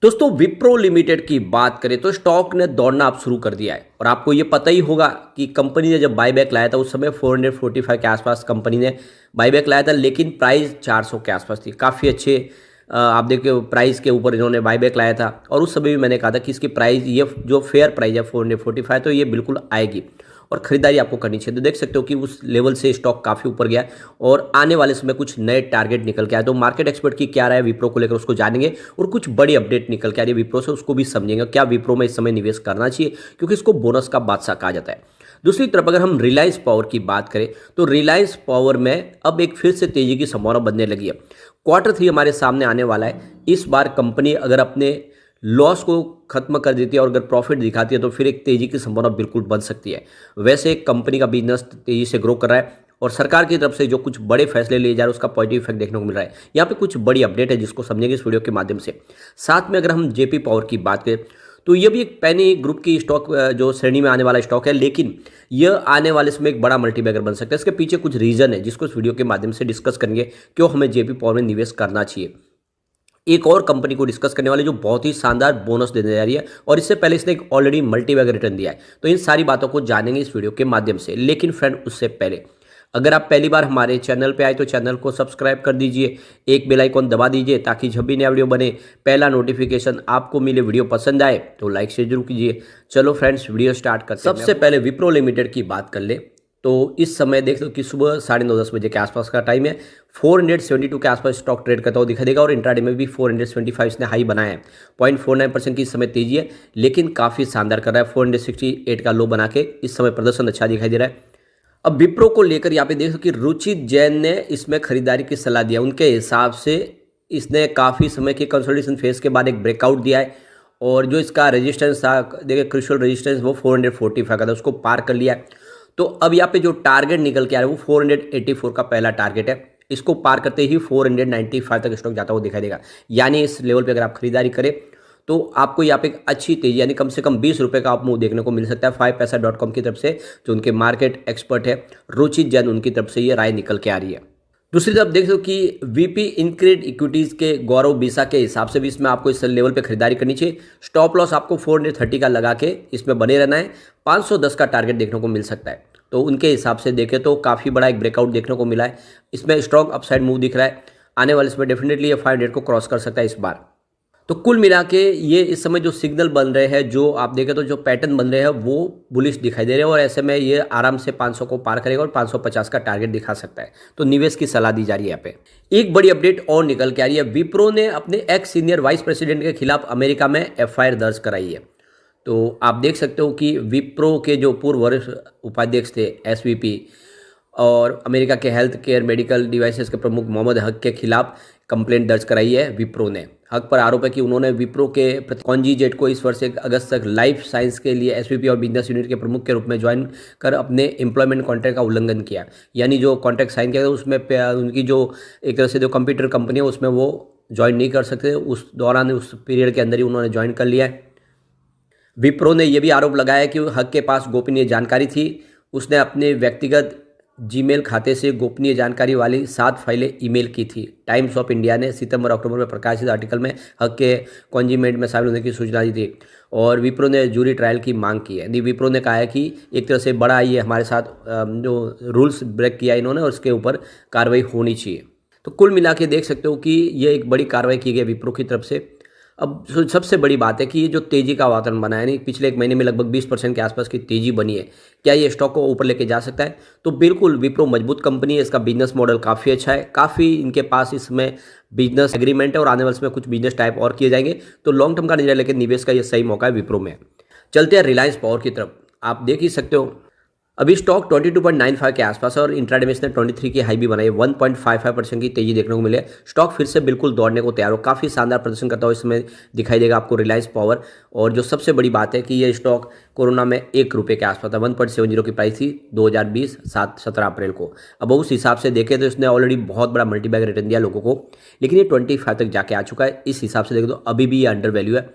दोस्तों विप्रो लिमिटेड की बात करें तो स्टॉक ने दौड़ना अब शुरू कर दिया है और आपको ये पता ही होगा कि कंपनी ने जब बाईबैक लाया था उस समय 445 के आसपास कंपनी ने बाईबैक लाया था, लेकिन प्राइस 400 के आसपास थी। काफ़ी अच्छे आप देखिए प्राइस के ऊपर इन्होंने बाईबैक लाया था और उस समय भी मैंने कहा था कि इसकी प्राइस ये जो फेयर प्राइस है 445 तो ये बिल्कुल आएगी और ख़रीदारी आपको करनी चाहिए। तो देख सकते हो कि उस लेवल से स्टॉक काफ़ी ऊपर गया और आने वाले समय कुछ नए टारगेट निकल के आए। तो मार्केट एक्सपर्ट की क्या राय है विप्रो को लेकर उसको जानेंगे और कुछ बड़ी अपडेट निकल के आ रही है विप्रो से उसको भी समझेंगे। क्या विप्रो में इस समय निवेश करना चाहिए क्योंकि इसको बोनस का बादशाह कहा जाता है। दूसरी तरफ अगर हम रिलायंस पावर की बात करें तो रिलायंस पावर में अब एक फिर से तेजी की संभावना बनने लगी है। Q3 हमारे सामने आने वाला है। इस बार कंपनी अगर अपने लॉस को खत्म कर देती है और अगर प्रॉफिट दिखाती है तो फिर एक तेजी की संभावना बिल्कुल बन सकती है। वैसे कंपनी का बिजनेस तेजी से ग्रो कर रहा है और सरकार की तरफ से जो कुछ बड़े फैसले लिए जा रहे हैं उसका पॉजिटिव इफेक्ट देखने को मिल रहा है। यहाँ पे कुछ बड़ी अपडेट है जिसको समझेंगे इस वीडियो के माध्यम से। साथ में अगर हम जेपी पावर की बात करें तो ये भी एक पैनी ग्रुप की स्टॉक जो श्रेणी में आने वाला स्टॉक है, लेकिन यह आने वाले समय एक बड़ा मल्टीबैगर बन सकता है। इसके पीछे कुछ रीजन है जिसको इस वीडियो के माध्यम से डिस्कस करेंगे क्यों हमें जेपी पावर में निवेश करना चाहिए। एक और कंपनी को डिस्कस करने वाले जो बहुत ही शानदार बोनस देने जा रही है और इससे पहले इसने एक ऑलरेडी मल्टीबैगर रिटर्न दिया है। तो इन सारी बातों को जानेंगे इस वीडियो के माध्यम से। लेकिन फ्रेंड उससे पहले अगर आप पहली बार हमारे चैनल पे आए तो चैनल को सब्सक्राइब कर दीजिए, एक बेल आइकॉन दबा दीजिए ताकि जब भी नया वीडियो बने पहला नोटिफिकेशन आपको मिले। वीडियो पसंद आए तो लाइक शेयर जरूर कीजिए। चलो फ्रेंड्स वीडियो स्टार्ट करते हैं। सबसे पहले विप्रो लिमिटेड की बात कर ले तो इस समय देख लो कि सुबह 9:30-10 बजे के आसपास का टाइम है। 472 के आसपास स्टॉक ट्रेड करता हुआ दिखाई देगा और इंट्राडे में भी 475 इसने हाई बनाया है। 0.49% की इस समय तेजी है लेकिन काफ़ी शानदार कर रहा है। 468 का लो बना के इस समय प्रदर्शन अच्छा दिखाई दे रहा है। अब विप्रो को लेकर यहाँ पे देखो कि रुचित जैन ने इसमें खरीदारी की सलाह दिया। उनके हिसाब से इसने काफ़ी समय की कंसोलिडेशन फेज के बाद एक ब्रेकआउट दिया है और जो इसका रेजिस्टेंस था देखिए क्रूशियल रेजिस्टेंस वो 445 का था, उसको पार कर लिया है। तो अब यहाँ पे जो टारगेट निकल के आ रहा है वो 484 का पहला टारगेट है। इसको पार करते ही 495 तक स्टॉक जाता हुआ दिखाई देगा। यानी इस लेवल पे अगर आप खरीदारी करें तो आपको यहाँ पे एक अच्छी तेजी यानी कम से कम 20 रुपये का आप मूव देखने को मिल सकता है। 5paisa.com की तरफ से जो उनके मार्केट एक्सपर्ट है रुचित जैन उनकी तरफ से ये राय निकल के आ रही है। दूसरी तरफ देख लो कि वीपी इनक्रेड इक्विटीज़ के गौरव बिसा के हिसाब से भी इसमें आपको इस लेवल पे खरीदारी करनी चाहिए। स्टॉप लॉस आपको 430 का लगा के इसमें बने रहना है। 510 का टारगेट देखने को मिल सकता है। तो उनके हिसाब से देखें तो काफ़ी बड़ा एक ब्रेकआउट देखने को मिला है। इसमें स्ट्रॉन्ग अपसाइड मूव दिख रहा है। आने वाले इसमें डेफिनेटली ये 500 को क्रॉस कर सकता है इस बार। तो कुल मिला के ये इस समय जो सिग्नल बन रहे हैं जो आप देखें तो जो पैटर्न बन रहे हैं वो बुलिश दिखाई दे रहे हैं और ऐसे में ये आराम से 500 को पार करेगा और 550 का टारगेट दिखा सकता है। तो निवेश की सलाह दी जा रही है यहाँ पे। एक बड़ी अपडेट और निकल के आ रही है। विप्रो ने अपने एक्स सीनियर वाइस प्रेसिडेंट के खिलाफ अमेरिका में FIR दर्ज कराई है। तो आप देख सकते हो कि विप्रो के जो पूर्व वरिष्ठ उपाध्यक्ष थे SVP और अमेरिका के हेल्थ केयर मेडिकल डिवाइसेस के प्रमुख मोहम्मद हक के खिलाफ कंप्लेंट दर्ज कराई है विप्रो ने। हक पर आरोप है कि उन्होंने विप्रो के कॉन्जीजेट को इस वर्ष 1 अगस्त तक लाइफ साइंस के लिए SVP और बिजनेस यूनिट के प्रमुख के रूप में ज्वाइन कर अपने एम्प्लॉयमेंट कॉन्ट्रैक्ट का उल्लंघन किया। यानी जो कॉन्ट्रैक्ट साइन किया था उसमें उनकी जो एक तरह से जो कंप्यूटर कंपनी है उसमें वो ज्वाइन नहीं कर सकते। उस दौरान उस पीरियड के अंदर ही उन्होंने ज्वाइन कर लिया है। विप्रो ने यह भी आरोप लगाया कि हक के पास गोपनीय जानकारी थी। उसने अपने व्यक्तिगत जीमेल खाते से गोपनीय जानकारी वाली 7 फाइलें ईमेल की थी। टाइम्स ऑफ इंडिया ने सितंबर-अक्टूबर में प्रकाशित आर्टिकल में हक के कॉन्जीमेंट में शामिल होने की सूचना दी थी और विप्रो ने जूरी ट्रायल की मांग की है। विप्रो ने कहा है कि एक तरह से बड़ा ये हमारे साथ जो रूल्स ब्रेक किया इन्होंने और उसके ऊपर कार्रवाई होनी चाहिए। तो कुल मिला के देख सकते हो कि ये एक बड़ी कार्रवाई की गई विप्रो की तरफ से। अब सबसे बड़ी बात है कि ये जो तेजी का वातावरण बना है, यानी पिछले एक महीने में लगभग 20% के आसपास की तेजी बनी है, क्या ये स्टॉक को ऊपर लेके जा सकता है? तो बिल्कुल विप्रो मजबूत कंपनी है। इसका बिजनेस मॉडल काफ़ी अच्छा है। काफ़ी इनके पास इसमें बिजनेस एग्रीमेंट है और आने वाले समय कुछ बिजनेस टाइप और किए जाएंगे। तो लॉन्ग टर्म का निर्णय लेकर निवेश का ये सही मौका है विप्रो में। चलते हैं रिलायंस पावर की तरफ। आप देख ही सकते हो अभी स्टॉक 22.95 के आसपास और इंट्राडे में इसने 23 की हाई भी बनाई। 1.55% की तेजी देखने को मिले। स्टॉक फिर से बिल्कुल दौड़ने को तैयार हो। काफ़ी शानदार प्रदर्शन करता हुआ इसमें दिखाई देगा आपको रिलायंस पावर। और जो सबसे बड़ी बात है कि ये स्टॉक कोरोना में 1 रुपये के आसपास था। 1.70 की प्राइस थी 2020 17 अप्रैल को। अब उस हिसाब से देखें तो इसने ऑलरेडी बहुत बड़ा मल्टीबैगर रिटर्न दिया लोगों को, लेकिन ये 25 तक जाके आ चुका है। इस हिसाब से देखें तो अभी भी ये अंडर वैल्यू है।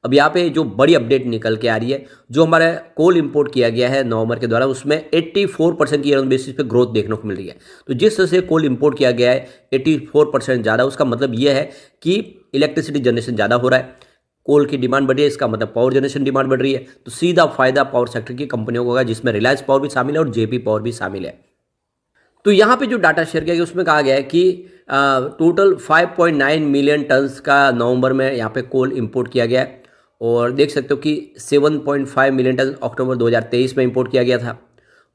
अब यहाँ पे जो बड़ी अपडेट निकल के आ रही है, जो हमारा कोल इंपोर्ट किया गया है नवंबर के द्वारा उसमें 84% की ईयर ऑन बेसिस पे ग्रोथ देखने को मिल रही है। तो जिस तरह से कोल इंपोर्ट किया गया है 84% ज़्यादा, उसका मतलब ये है कि इलेक्ट्रिसिटी जनरेशन ज़्यादा हो रहा है, कोल की डिमांड बढ़ रही है, इसका मतलब पावर जनरेशन डिमांड बढ़ रही है, तो सीधा फायदा पावर सेक्टर की कंपनियों को होगा, जिसमें रिलायंस पावर भी शामिल है और जेपी पावर भी शामिल है। तो यहाँ पे जो डाटा शेयर किया गया उसमें कहा गया है कि टोटल 5.9 मिलियन टन्स का नवंबर में यहाँ पे कोल इंपोर्ट किया गया है, और देख सकते हो कि 7.5 मिलियन टन अक्टूबर 2023 में इंपोर्ट किया गया था,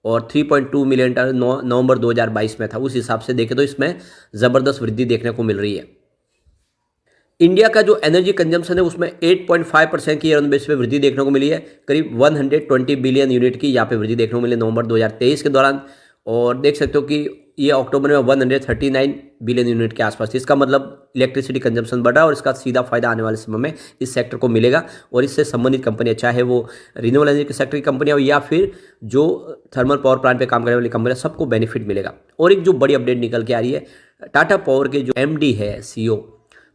और 3.2 मिलियन टन नवंबर 2022 में था। उस हिसाब से देखें तो इसमें ज़बरदस्त वृद्धि देखने को मिल रही है। इंडिया का जो एनर्जी कंजम्पशन है उसमें 8.5% की ईयर ऑन बेस पे वृद्धि देखने को मिली है, करीब 120 बिलियन यूनिट की यहाँ पे वृद्धि देखने को मिली नवंबर 2023 के दौरान, और देख सकते हो कि ये अक्टूबर में 139 बिलियन यूनिट के आसपास थी। इसका मतलब इलेक्ट्रिसिटी कंजम्पशन बढ़ा, और इसका सीधा फायदा आने वाले समय में इस सेक्टर को मिलेगा, और इससे संबंधित कंपनियां, चाहे वो रिन्यूएबल एनर्जी के सेक्टर की कंपनियां हो या फिर जो थर्मल पावर प्लांट पे काम करने वाली कंपनियां, सबको बेनिफिट मिलेगा। और एक जो बड़ी अपडेट निकल के आ रही है, टाटा पावर के जो एमडी है, सीईओ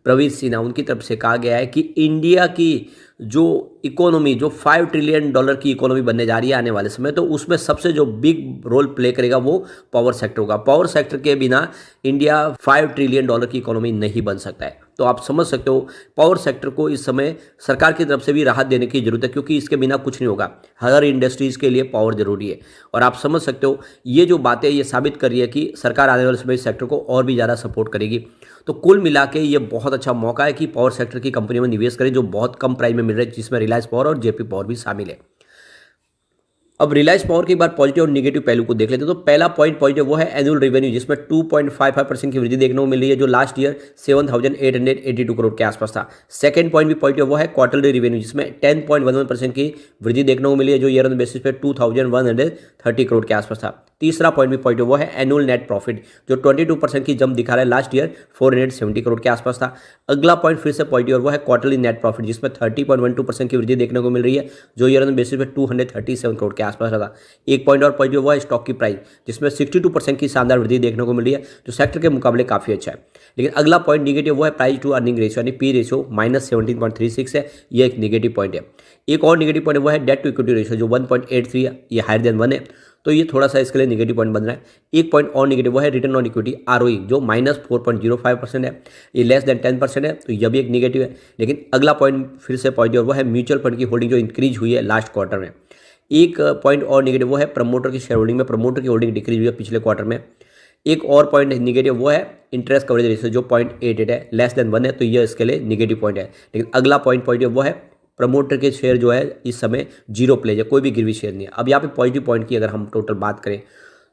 प्रवीर सिन्हा, उनकी तरफ से कहा गया है कि इंडिया की जो इकोनॉमी, जो $5 ट्रिलियन की इकोनॉमी बनने जा रही है आने वाले समय, तो उसमें सबसे जो बिग रोल प्ले करेगा वो पावर सेक्टर होगा। पावर सेक्टर के बिना इंडिया $5 ट्रिलियन की इकोनॉमी नहीं बन सकता है। तो आप समझ सकते हो पावर सेक्टर को इस समय सरकार की तरफ से भी राहत देने की जरूरत है, क्योंकि इसके बिना कुछ नहीं होगा। हर इंडस्ट्रीज़ के लिए पावर जरूरी है, और आप समझ सकते हो ये जो बातें ये साबित कर रही है कि सरकार आने वाले समय इस सेक्टर को और भी ज़्यादा सपोर्ट करेगी। तो कुल मिला के ये बहुत अच्छा मौका है कि पावर सेक्टर की कंपनियों में निवेश करें, जो बहुत कम प्राइस में मिल रहे हैं, जिसमें रिलायंस पावर और जेपी पावर भी शामिल है। अब रिलायंस पावर के बाद पॉजिटिव और नेगेटिव पहलू को देख लेते हैं। तो पहला पॉइंट पॉजिटिव वो है एनुअल रेवेन्यू, जिसमें 2.55% की वृद्धि देखने को मिल रही है, जो लास्ट ईयर 7,882 करोड़ के आसपास था। सेकंड पॉइंट भी पॉजिटिव वो है क्वार्टरली रेवेन्यू, जिसमें 10.11% की वृद्धि देखने को मिली है, जो ईयर ऑन बेसिस पे 2,130 करोड़ के आसपास था। तीसरा पॉइंट भी पॉजिटिव वो है एनुअल नेट प्रॉफिट, जो 22% की जंप दिखा रहा है, लास्ट ईयर 470 करोड़ के आसपास था। अगला पॉइंट फिर से पॉजिटिव वो है क्वार्टरली नेट प्रॉफिट, जिसमें 30.12% की वृद्धि देखने को मिल रही है, जो ईयर ऑन बेसिस पे 237 करोड़ के आसपास रहा। एक पॉइंट और पॉजिटिव वो है स्टॉक की प्राइस, जिसमें 62% की शानदार वृद्धि देखने को मिल रही है, जो सेक्टर के मुकाबले काफी अच्छा है। लेकिन अगला पॉइंट निगेटिव वो है प्राइस टू अर्निंग रेशियो, यानी पी रेशियो -17.36 है, ये एक निगेटिव पॉइंट है। एक और निगेटिव पॉइंट वो है डेट टू इक्विटी रेशियो, जो 1.83 है, ये हायर देन 1 है, तो ये थोड़ा सा इसके लिए निगेटिव पॉइंट बन रहा है। एक पॉइंट और निगेटिव वो है रिटर्न ऑन इक्विटी आरओई, जो -4.05% है, ये लेस देन 10% है, तो यह भी एक निगेटिव है। लेकिन अगला पॉइंट फिर से पॉजिटिव वो है म्यूचुअल फंड की होल्डिंग, जो इंक्रीज हुई है लास्ट क्वार्टर में। एक पॉइंट और निगेटिव वो है प्रमोटर की शेयर होल्डिंग में, प्रमोटर की होल्डिंग डिक्रीज हुई है पिछले क्वार्टर में। एक और पॉइंट निगेटिव वो है इंटरेस्ट कवरेज रेशियो, जो 0.88 है, लेस देन 1 है, तो यह इसके लिए निगेटिव पॉइंट है। लेकिन अगला पॉइंट पॉजिटिव वो है प्रमोटर के शेयर जो है इस समय जीरो प्लेज है, कोई भी गिरवी शेयर नहीं है। अब यहाँ पे पॉजिटिव पॉइंट की अगर हम टोटल बात करें,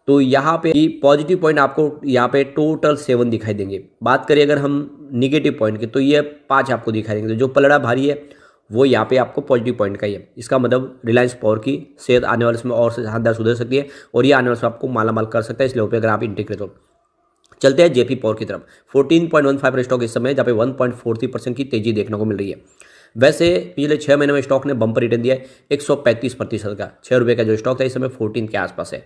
तो यहाँ पे पॉजिटिव पॉइंट आपको यहाँ पे टोटल 7 दिखाई देंगे। बात करें अगर हम निगेटिव पॉइंट की, तो ये 5 आपको दिखाई देंगे। तो जो पलड़ा भारी है वो यहाँ पे आपको पॉजिटिव पॉइंट का ही है। इसका मतलब रिलायंस पावर की सेहत आने वाले समय और शानदार सुधर सकती है, और ये आने वाले समय आपको मालामाल कर सकता है इस लेवल पे अगर आप इंटीग्रेट हो। चलते हैं जेपी पावर की तरफ। 14.15 स्टॉक इस समय, जहाँ पे 1.43% की तेजी देखने को मिल रही है। वैसे पिछले 6 महीने में स्टॉक ने बम्पर रिटर्न दिया है 135% का। 6 रुपये का जो स्टॉक था इस समय 14 के आसपास है,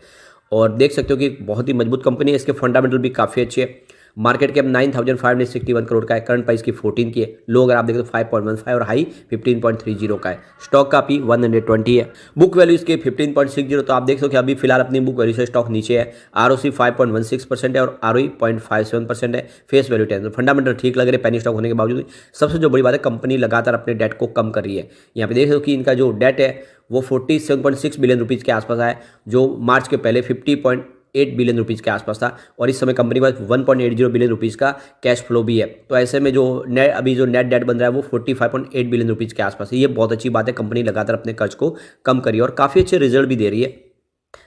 और देख सकते हो कि बहुत ही मजबूत कंपनी है। इसके फंडामेंटल भी काफ़ी अच्छे है। मार्केट कैप 9,561 करोड़ का है, करंट प्राइस की 14 की है। लो अगर आप देखें तो 5.15 और हाई 15.30 का है। स्टॉक का पी 120 है। बुक वैल्यू इसके 15.60, तो आप देख सकते हो कि अभी फिलहाल अपनी बुक वैल्यू से स्टॉक नीचे है। आरओसी 5.16% है और आरओई 0.57% है। Face value 10। फंडामेंटल ठीक लग रहे पेनी स्टॉक होने के बावजूद। सबसे जो बड़ी बात है, कंपनी लगातार अपने डेट को कम कर रही है। यहाँ पे देख सकते हो कि इनका जो डेट है वो 47.6 बिलियन रुपीज़ के आसपास है, जो मार्च के पहले 50.8 बिलियन रुपीज़ के आसपास था, और इस समय कंपनी के पास 1.80 बिलियन रुपीज़ का कैश फ्लो भी है। तो ऐसे में जो अभी जो नेट डेट बन रहा है वो 45.8 बिलियन रुपीज़ के आसपास है। ये बहुत अच्छी बात है, कंपनी लगातार अपने कर्ज को कम करी है और काफ़ी अच्छे रिजल्ट भी दे रही है।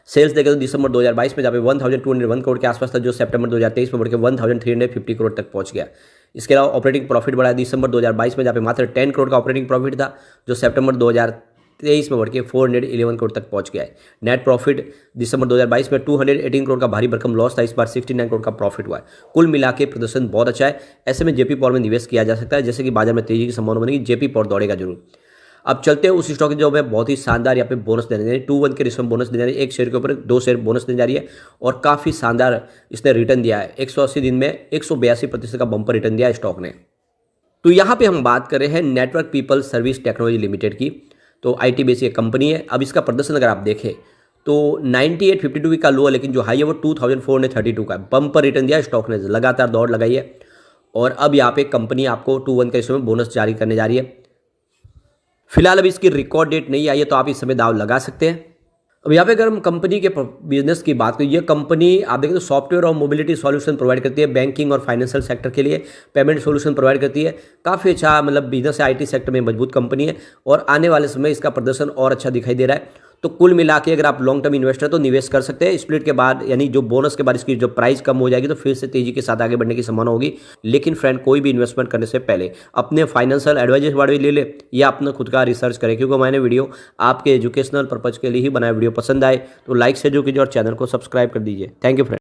सेल्स देखें तो दिसंबर 2022 में जहाँ पे 1201 करोड़ के आसपास था, जो सितंबर 2023 में बढ़ के 1350 करोड़ तक पहुंच गया। इसके अलावा ऑपरेटिंग प्रॉफिट बढ़ा दिसंबर 2022 में, जहाँ पे मात्र 10 करोड़ का ऑपरेटिंग प्रॉफिट था, जो सितंबर 2023 में बढ़ के 411 करोड़ तक पहुंच गया है। नेट प्रॉफिट दिसंबर 2022 में 218 करोड़ का भारी भरकम लॉस था, इस बार 69 करोड़ का प्रॉफिट हुआ है। कुल मिला के प्रदर्शन बहुत अच्छा है। ऐसे में जेपी पावर में निवेश किया जा सकता है, जैसे कि बाजार में तेजी की संभावना बनेगी, जेपी पावर दौड़ेगा जरूर। अब चलते हैं उस स्टॉक जो हमें बहुत ही शानदार यहाँ पे बोनस देने जा रही है, 2-1 के रिस्क में बोनस देने जा रही है। एक शेयर के ऊपर 2 शेयर बोनस देने जा रही है, और काफ़ी शानदार इसने रिटर्न दिया है। 180 दिन में 182% का बम्पर रिटर्न दिया है स्टॉक ने। तो यहाँ पे हम बात कर रहे हैं network people service technology limited की। तो IT बेस्ड एक कंपनी है। अब इसका प्रदर्शन अगर आप देखें तो 9852 का लो है, लेकिन जो हाई है वो 2432 का है। बम्पर रिटर्न दिया है स्टॉक ने, लगातार दौड़ लगाई है, और अब यहाँ पे कंपनी आपको 2-1 के रिस्क में बोनस जारी करने जा रही है। फिलहाल अभी इसकी रिकॉर्ड डेट नहीं आई है, तो आप इस समय दाव लगा सकते हैं। अब यहाँ पे अगर हम कंपनी के बिजनेस की बात करें, ये कंपनी आप देखें तो सॉफ्टवेयर और मोबिलिटी सॉल्यूशन प्रोवाइड करती है, बैंकिंग और फाइनेंशियल सेक्टर के लिए पेमेंट सॉल्यूशन प्रोवाइड करती है। काफ़ी अच्छा मतलब बिजनेस आईटी सेक्टर में मजबूत कंपनी है और आने वाले समय इसका प्रदर्शन और अच्छा दिखाई दे रहा है। तो कुल मिला के अगर आप लॉन्ग टर्म इन्वेस्टर तो निवेश कर सकते हैं। स्प्लिट के बाद यानी जो बोनस के बाद इसकी जो प्राइस कम हो जाएगी तो फिर से तेजी के साथ आगे बढ़ने की संभावना होगी। लेकिन फ्रेंड, कोई भी इन्वेस्टमेंट करने से पहले अपने फाइनेंशियल एडवाइजर वाले ले ले या अपना खुद का रिसर्च करें, क्योंकि मैंने वीडियो आपके एजुकेशनल पर्पज के लिए ही बनाया। वीडियो पसंद आए तो लाइक से जो कीजिए और चैनल को सब्सक्राइब कर दीजिए। Thank you friend.